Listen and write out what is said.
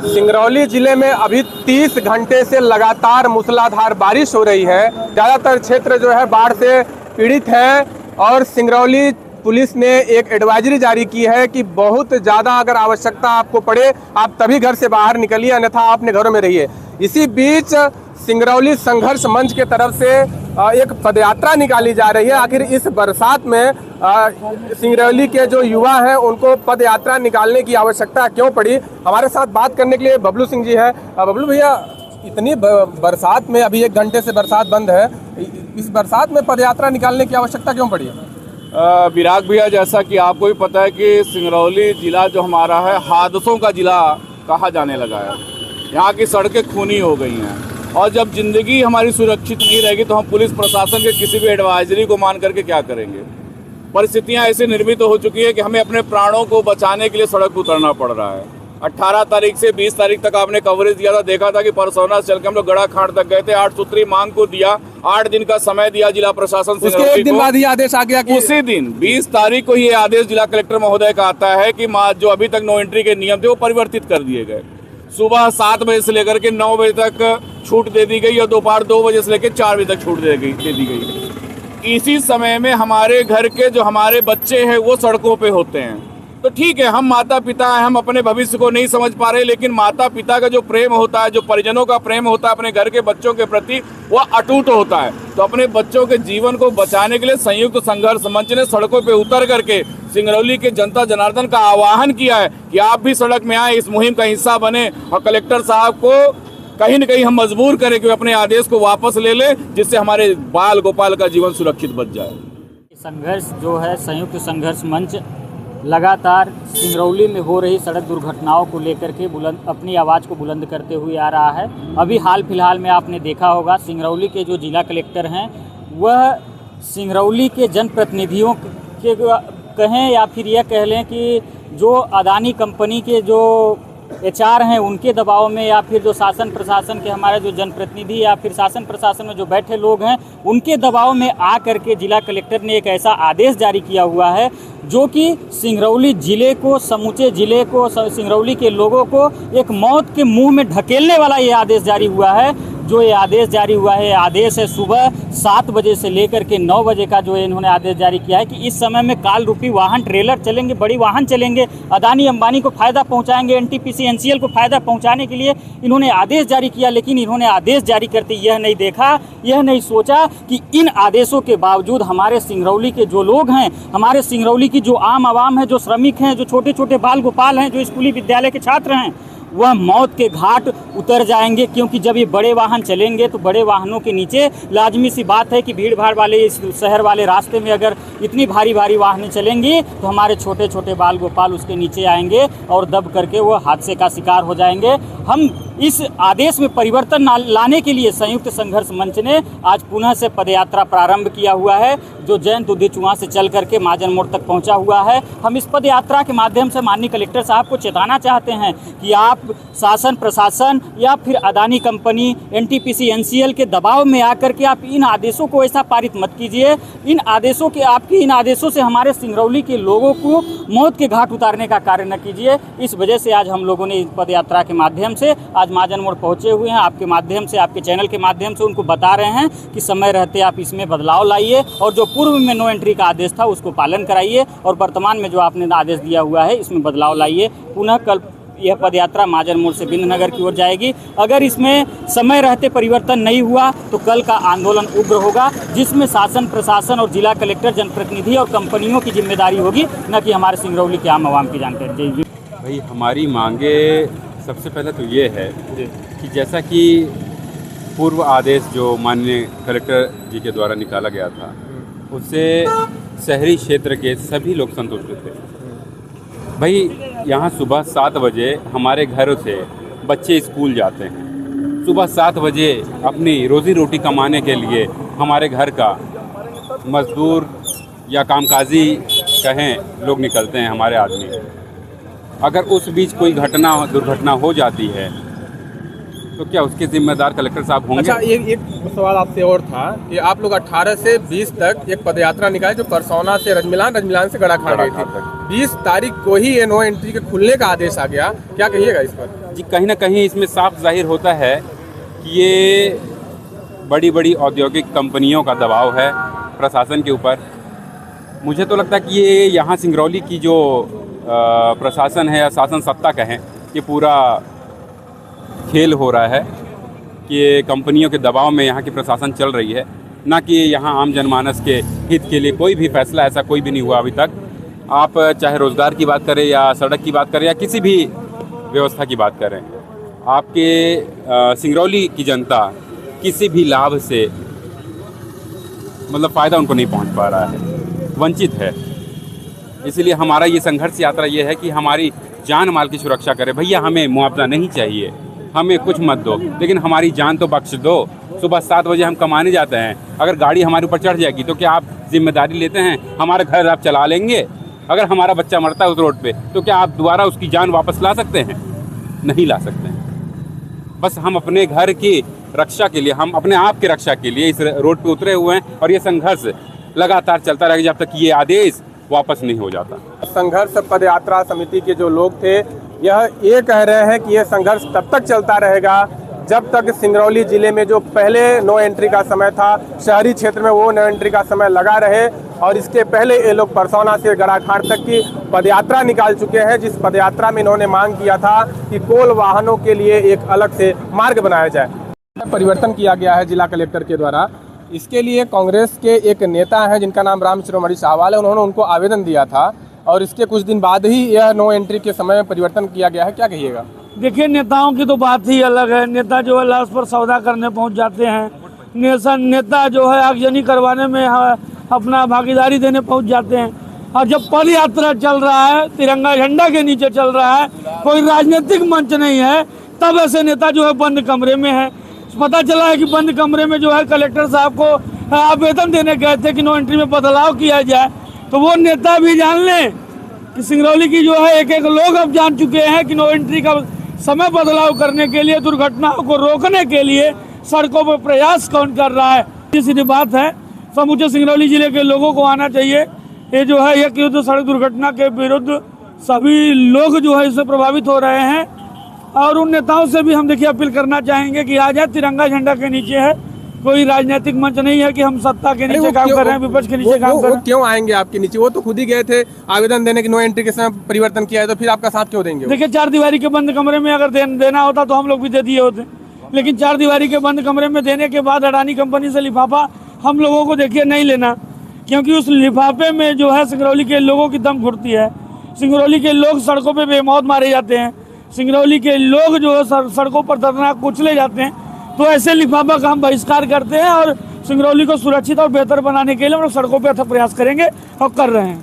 सिंगरौली जिले में अभी 30 घंटे से लगातार मूसलाधार बारिश हो रही है। ज़्यादातर क्षेत्र जो है बाढ़ से पीड़ित है और सिंगरौली पुलिस ने एक एडवाइजरी जारी की है कि बहुत ज़्यादा अगर आवश्यकता आपको पड़े आप तभी घर से बाहर निकलिए, अन्यथा आप अपने घरों में रहिए। इसी बीच सिंगरौली संघर्ष मंच के तरफ से एक पदयात्रा निकाली जा रही है। आखिर इस बरसात में सिंगरौली के जो युवा हैं उनको पदयात्रा निकालने की आवश्यकता क्यों पड़ी, हमारे साथ बात करने के लिए बबलू सिंह जी है। बबलू भैया, इतनी बरसात में अभी 1 घंटे से बरसात बंद है, इस बरसात में पदयात्रा निकालने की आवश्यकता क्यों पड़ी है? विराग भैया, जैसा कि आपको भी पता है कि सिंगरौली जिला जो हमारा है हादसों का जिला कहा जाने लगा है। यहाँ की सड़कें खूनी हो गई हैं और जब ज़िंदगी हमारी सुरक्षित नहीं रहेगी तो हम पुलिस प्रशासन के किसी भी एडवाइजरी को मान करके क्या करेंगे। परिस्थितियाँ ऐसी निर्मित हो चुकी है कि हमें अपने प्राणों को बचाने के लिए सड़क पर उतरना पड़ रहा है। 18 तारीख से 20 तारीख तक आपने कवरेज दिया था, देखा था कि परसौना से चल के हम लोग गड़ाखांड तक गए थे। 8 सूत्री मांग को दिया, 8 दिन का समय दिया जिला प्रशासन से। उसके 1 दिन बाद ये आदेश आ गया कि उसी दिन 20 तारीख को ये आदेश जिला कलेक्टर महोदय का आता है कि जो अभी तक नो एंट्री के नियम थे वो परिवर्तित कर दिए गए। सुबह 7 बजे से लेकर के 9 बजे तक छूट दे दी गई और दोपहर 2 बजे से लेकर 4 बजे तक छूट दे दी गई। इसी समय में हमारे घर के जो हमारे बच्चे हैं वो सड़कों पे होते हैं। तो ठीक है, हम माता पिता हैं, हम अपने भविष्य को नहीं समझ पा रहे, लेकिन माता पिता का जो प्रेम होता है, जो परिजनों का प्रेम होता है अपने घर के बच्चों के प्रति, वो अटूट होता है। तो अपने बच्चों के जीवन को बचाने के लिए संयुक्त संघर्ष मंच ने सड़कों पे उतर करके सिंगरौली के जनता जनार्दन का आह्वान किया है कि आप भी सड़क में आए, इस मुहिम का हिस्सा बने और कलेक्टर साहब को कहीं न कहीं हम मजबूर करें कि अपने आदेश को वापस ले ले, जिससे हमारे बाल गोपाल का जीवन सुरक्षित बच जाए। संघर्ष जो है संयुक्त संघर्ष मंच लगातार सिंगरौली में हो रही सड़क दुर्घटनाओं को लेकर के अपनी आवाज़ को बुलंद करते हुए आ रहा है। अभी हाल फिलहाल में आपने देखा होगा सिंगरौली के जो जिला कलेक्टर हैं वह सिंगरौली के जनप्रतिनिधियों के कहें या फिर यह कह लें कि जो अदानी कंपनी के जो HR हैं उनके दबाव में, या फिर जो शासन प्रशासन के हमारे जो जनप्रतिनिधि या फिर शासन प्रशासन में जो बैठे लोग हैं उनके दबाव में आ करके जिला कलेक्टर ने एक ऐसा आदेश जारी किया हुआ है जो कि सिंगरौली ज़िले को, समूचे ज़िले को, सिंगरौली के लोगों को एक मौत के मुंह में ढकेलने वाला ये आदेश जारी हुआ है। जो ये आदेश जारी हुआ है, आदेश है सुबह 7 बजे से लेकर के 9 बजे का जो इन्होंने आदेश जारी किया है कि इस समय में काल रूपी वाहन, ट्रेलर चलेंगे, बड़ी वाहन चलेंगे, अदानी अंबानी को फ़ायदा पहुंचाएंगे, NTPC NCL को फ़ायदा पहुंचाने के लिए इन्होंने आदेश जारी किया। लेकिन इन्होंने आदेश जारी करते यह नहीं देखा, यह नहीं सोचा कि इन आदेशों के बावजूद हमारे सिंगरौली के जो लोग हैं, हमारे सिंगरौली की जो आम आवाम है, जो श्रमिक हैं, जो छोटे छोटे बाल गोपाल हैं, जो स्कूली विद्यालय के छात्र हैं, वह मौत के घाट उतर जाएंगे। क्योंकि जब ये बड़े वाहन चलेंगे तो बड़े वाहनों के नीचे लाजमी सी बात है कि भीड़ भाड़ वाले इस शहर वाले रास्ते में अगर इतनी भारी भारी वाहनें चलेंगी तो हमारे छोटे छोटे बाल गोपाल उसके नीचे आएंगे और दब करके वो हादसे का शिकार हो जाएंगे। हम इस आदेश में परिवर्तन लाने के लिए संयुक्त संघर्ष मंच ने आज पुनः से पदयात्रा प्रारंभ किया हुआ है, जो जैन दुधी चुआ से चल करके महाजन मोड़ तक पहुंचा हुआ है। हम इस पदयात्रा के माध्यम से माननीय कलेक्टर साहब को चेताना चाहते हैं कि आप शासन प्रशासन या फिर अदानी कंपनी, NTPC NCL के दबाव में आकर के आप इन आदेशों को ऐसा पारित मत कीजिए। इन आदेशों से हमारे सिंगरौली के लोगों को मौत के घाट उतारने का कार्य न कीजिए। इस वजह से आज हम लोगों ने इस पदयात्रा के माध्यम से आज महाजन मोड़ पहुंचे हुए हैं। आपके माध्यम से, आपके चैनल के माध्यम से उनको बता रहे हैं कि समय रहते आप इसमें बदलाव लाइए और जो पूर्व में नो एंट्री का आदेश था उसको पालन कराइए और वर्तमान में जो आपने आदेश दिया हुआ है इसमें बदलाव लाइए। पुनः कल यह पदयात्रा महाजन मोड़ से बिंदनगर की ओर जाएगी। अगर इसमें समय रहते परिवर्तन नहीं हुआ तो कल का आंदोलन उग्र होगा, जिसमें शासन प्रशासन और जिला कलेक्टर, जनप्रतिनिधि और कंपनियों की जिम्मेदारी होगी, न कि हमारे सिंगरौली के आम आवाम की जानकारी। भाई, हमारी मांगे सबसे पहले तो ये है कि जैसा कि पूर्व आदेश जो माननीय कलेक्टर जी के द्वारा निकाला गया था उससे शहरी क्षेत्र के सभी लोग संतुष्ट थे। भाई, यहाँ सुबह 7 बजे हमारे घरों से बच्चे स्कूल जाते हैं। सुबह 7 बजे अपनी रोज़ी रोटी कमाने के लिए हमारे घर का मजदूर या कामकाजी कहें लोग निकलते हैं हमारे आदमी। अगर उस बीच कोई दुर्घटना हो जाती है तो क्या उसके जिम्मेदार कलेक्टर साहब होंगे? अच्छा, एक सवाल आपसे और था कि आप लोग 18 से 20 तक एक पदयात्रा निकाले जो परसौना से रजमिलान से गड़ाखाड़ गई थी। 20 तारीख को ही ये नो एंट्री के खुलने का आदेश आ गया, क्या कहिएगा इस पर? जी, कहीं ना कहीं इसमें साफ जाहिर होता है कि ये बड़ी बड़ी औद्योगिक कंपनियों का दबाव है प्रशासन के ऊपर। मुझे तो लगता है कि ये यहाँ सिंगरौली की जो प्रशासन है या शासन सत्ता कहें, ये पूरा खेल हो रहा है कि कंपनियों के दबाव में यहाँ की प्रशासन चल रही है, ना कि यहाँ आम जनमानस के हित के लिए कोई भी फैसला ऐसा कोई भी नहीं हुआ अभी तक। आप चाहे रोज़गार की बात करें या सड़क की बात करें या किसी भी व्यवस्था की बात करें, आपके सिंगरौली की जनता किसी भी लाभ से मतलब फ़ायदा उनको नहीं पहुँच पा रहा है, वंचित है। इसलिए हमारा ये संघर्ष यात्रा ये है कि हमारी जान माल की सुरक्षा करें। भैया, हमें मुआवजा नहीं चाहिए, हमें कुछ मत दो, लेकिन हमारी जान तो बख्श दो। सुबह 7 बजे हम कमाने जाते हैं, अगर गाड़ी हमारे ऊपर चढ़ जाएगी तो क्या आप जिम्मेदारी लेते हैं? हमारा घर आप चला लेंगे? अगर हमारा बच्चा मरता है उस रोड पे तो क्या आप दोबारा उसकी जान वापस ला सकते हैं? नहीं ला सकते हैं। बस हम अपने घर की रक्षा के लिए, हम अपने आप की रक्षा के लिए इस रोड पे उतरे हुए हैं और ये संघर्ष लगातार चलता रहेगा जब तक ये आदेश वापस नहीं हो जाता। संघर्ष पदयात्रा समिति के जो लोग थे यह ये कह रहे हैं कि यह संघर्ष तब तक चलता रहेगा जब तक सिंगरौली जिले में जो पहले नो एंट्री का समय था, शहरी क्षेत्र में वो नो एंट्री का समय लगा रहे। और इसके पहले ये लोग परसौना से गड़ाखाड़ तक की पदयात्रा निकाल चुके हैं, जिस पदयात्रा में इन्होंने मांग किया था कि कोल वाहनों के लिए एक अलग से मार्ग बनाया जाए। परिवर्तन किया गया है जिला कलेक्टर के द्वारा। इसके लिए कांग्रेस के एक नेता हैं जिनका नाम राम शिरोमणि साहवाल है, उन्होंने उनको आवेदन दिया था और इसके कुछ दिन बाद ही यह नो एंट्री के समय में परिवर्तन किया गया है। क्या कहिएगा? देखिए, नेताओं की तो बात ही अलग है। नेता जो है लाश पर सौदा करने पहुंच जाते हैं। नेता जो है आगजनी करवाने में अपना भागीदारी देने पहुंच जाते हैं। और जब पद यात्रा चल रहा है, तिरंगा झंडा के नीचे चल रहा है, कोई राजनीतिक मंच नहीं है, तब ऐसे नेता जो है बंद कमरे में है। पता चला है कि बंद कमरे में जो है कलेक्टर साहब को आवेदन देने गए थे कि नो एंट्री में बदलाव किया जाए। तो वो नेता भी जान लें कि सिंगरौली की जो है एक लोग अब जान चुके हैं कि नो एंट्री का समय बदलाव करने के लिए, दुर्घटनाओं को रोकने के लिए सड़कों पर प्रयास कौन कर रहा है। सीधी बात है, समूचे सिंगरौली जिले के लोगों को आना चाहिए। ये जो है एक युद्ध सड़क दुर्घटना के विरुद्ध सभी लोग जो है इससे प्रभावित हो रहे हैं। और उन नेताओं से भी हम देखिए अपील करना चाहेंगे कि आ जाए, तिरंगा झंडा के नीचे है, कोई राजनीतिक मंच नहीं है कि हम सत्ता के नीचे काम कर रहे हैं, विपक्ष के नीचे काम कर रहे हैं। क्यों आएंगे आपके नीचे? वो तो खुद ही गए थे आवेदन देने की नो एंट्री के समय परिवर्तन किया है, तो फिर आपका साथ क्यों देंगे? देखिए, 4 दीवारी के बंद कमरे में अगर देना होता तो हम लोग भी दे दिए होते, लेकिन 4 दीवारी के बंद कमरे में देने के बाद अडानी कंपनी से लिफाफा हम लोगों को देखिए नहीं लेना, क्योंकि उस लिफाफे में जो है सिंगरौली के लोगों की दम घुटती है। सिंगरौली के लोग सड़कों पे बेमौत मारे जाते हैं, सिंगरौली के लोग जो है सड़कों पर दर्दनाक कुचले जाते हैं। तो ऐसे लिफाफा का हम बहिष्कार करते हैं और सिंगरौली को सुरक्षित और बेहतर बनाने के लिए हम लोग सड़कों पर अथक प्रयास करेंगे और कर रहे हैं।